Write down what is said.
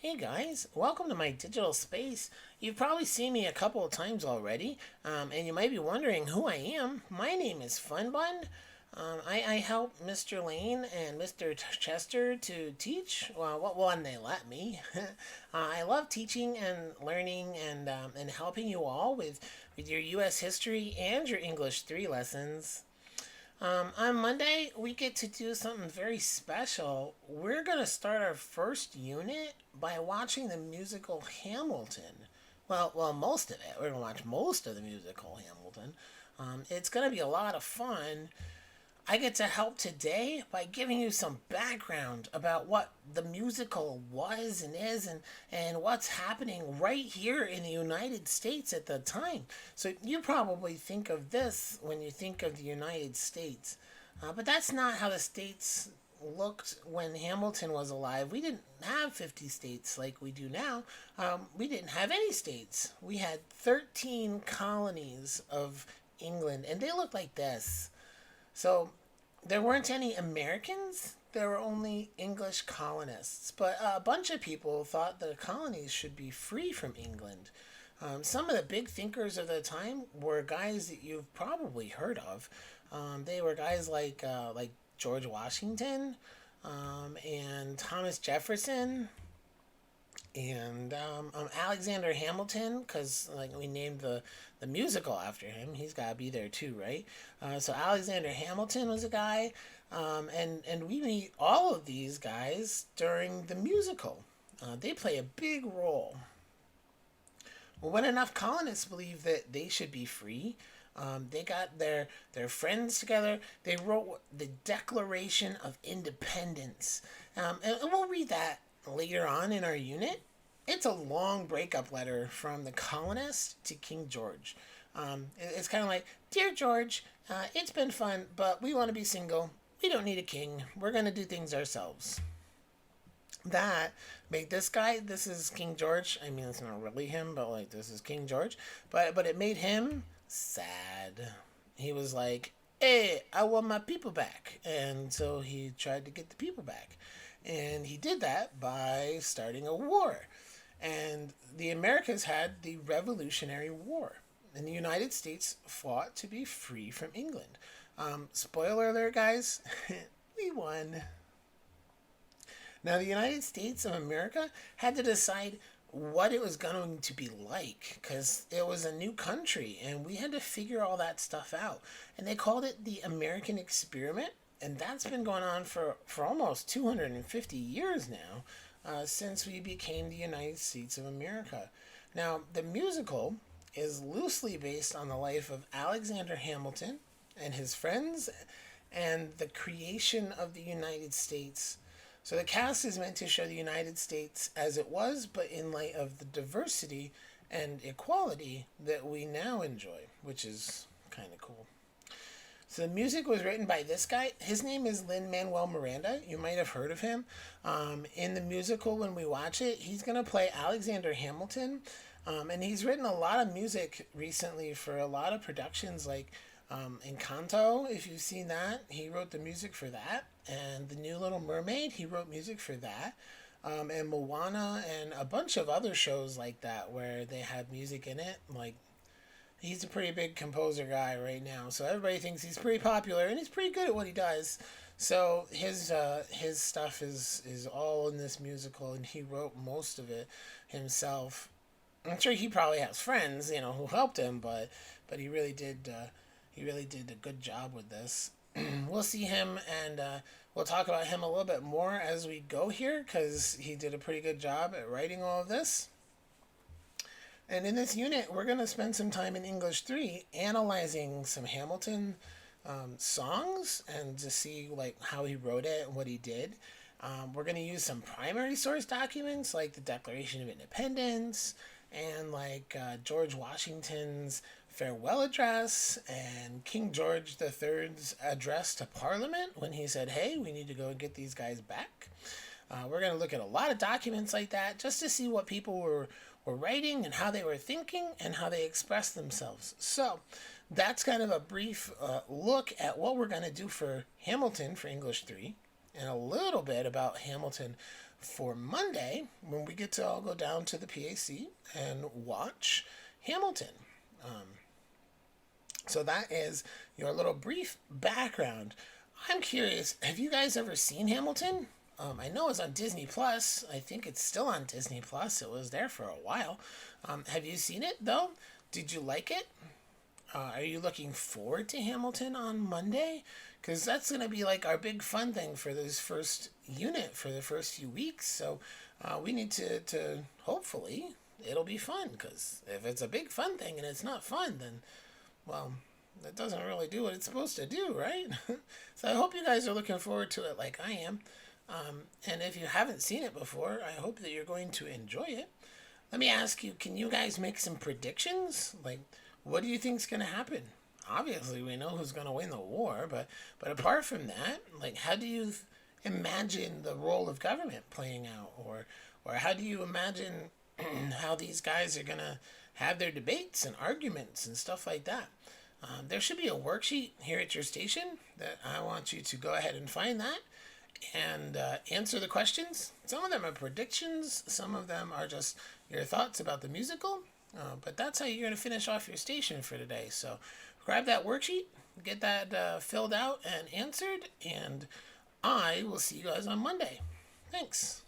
Hey guys, welcome to my digital space. You've probably seen me a couple of times already, and you might be wondering who I am. My name is Funbun. I help Mr. Lane and Mr. Chester to teach. Well, when they let me. I love teaching and learning and helping you all with your U.S. history and your English 3 lessons. On Monday, we get to do something very special. We're going to start our first unit by watching the musical Hamilton. Well, most of it. We're going to watch most of the musical Hamilton. It's going to be a lot of fun. I get to help today by giving you some background about what the musical was and is and what's happening right here in the United States at the time. So you probably think of this when you think of the United States. But that's not how the states looked when Hamilton was alive. We didn't have 50 states like we do now. We didn't have any states. We had 13 colonies of England, and they looked like this. So there weren't any Americans. There were only English colonists. But a bunch of people thought the colonies should be free from England. Some of the big thinkers of the time were guys that you've probably heard of. They were guys like George Washington and Thomas Jefferson and Alexander Hamilton, because like we named the musical after him. He's got to be there too, right? So Alexander Hamilton was a guy, and we meet all of these guys during the musical. They play a big role. Well, when enough colonists believed that they should be free, they got their friends together. They wrote the Declaration of Independence, and we'll read that later on in our unit. It's a long breakup letter from the colonists to King George. It's kind of like, Dear George, it's been fun, but we want to be single. We don't need a king. We're going to do things ourselves. That made this guy, this is King George. I mean, it's not really him, but like, this is King George. But it made him sad. He was like, hey, I want my people back. And so he tried to get the people back. And he did that by starting a war. And the Americas had the Revolutionary War. And the United States fought to be free from England. Spoiler alert, guys, we won. Now, the United States of America had to decide what it was going to be like because it was a new country and we had to figure all that stuff out. And they called it the American Experiment. And that's been going on for almost 250 years now, since we became the United States of America. Now, the musical is loosely based on the life of Alexander Hamilton and his friends and the creation of the United States. So the cast is meant to show the United States as it was, but in light of the diversity and equality that we now enjoy, which is kind of cool. So the music was written by this guy. His name is Lin-Manuel Miranda. You might have heard of him. In the musical, when we watch it, he's going to play Alexander Hamilton. And he's written a lot of music recently for a lot of productions like Encanto, if you've seen that. He wrote the music for that. And The New Little Mermaid, he wrote music for that. And Moana and a bunch of other shows like that where they have music in it, like he's a pretty big composer guy right now, so everybody thinks he's pretty popular and he's pretty good at what he does. So his stuff is all in this musical, and he wrote most of it himself. I'm sure he probably has friends, who helped him, but he really did a good job with this. We'll see him, and we'll talk about him a little bit more as we go here because he did a pretty good job at writing all of this. And in this unit, we're going to spend some time in English 3 analyzing some Hamilton songs and to see like how he wrote it and what he did. We're going to use some primary source documents like the Declaration of Independence and like George Washington's farewell address and King George III's address to Parliament when he said, hey, we need to go and get these guys back. We're going to look at a lot of documents like that just to see what people were writing and how they were thinking and how they expressed themselves. So that's kind of a brief look at what we're going to do for Hamilton for English 3 and a little bit about Hamilton for Monday when we get to all go down to the PAC and watch Hamilton. Um, so that is your little brief background. I'm curious, have you guys ever seen Hamilton? I know it's on Disney Plus. I think it's still on Disney Plus. It was there for a while. Have you seen it though? Did you like it? Are you looking forward to Hamilton on Monday? Because that's going to be like our big fun thing for this first unit for the first few weeks. So we need to hopefully it'll be fun. Because if it's a big fun thing and it's not fun, then, well, that doesn't really do what it's supposed to do, right? So I hope you guys are looking forward to it like I am. And if you haven't seen it before, I hope that you're going to enjoy it. Let me ask you, can you guys make some predictions? Like, what do you think's going to happen? Obviously, we know who's going to win the war, but apart from that, like, how do you imagine the role of government playing out? Or how do you imagine how these guys are going to have their debates and arguments and stuff like that? There should be a worksheet here at your station that I want you to go ahead and find that and answer the questions. Some of them are predictions, some of them are just your thoughts about the musical, but that's how you're going to finish off your station for today. So grab that worksheet, get that filled out and answered, and I will see you guys on Monday. Thanks.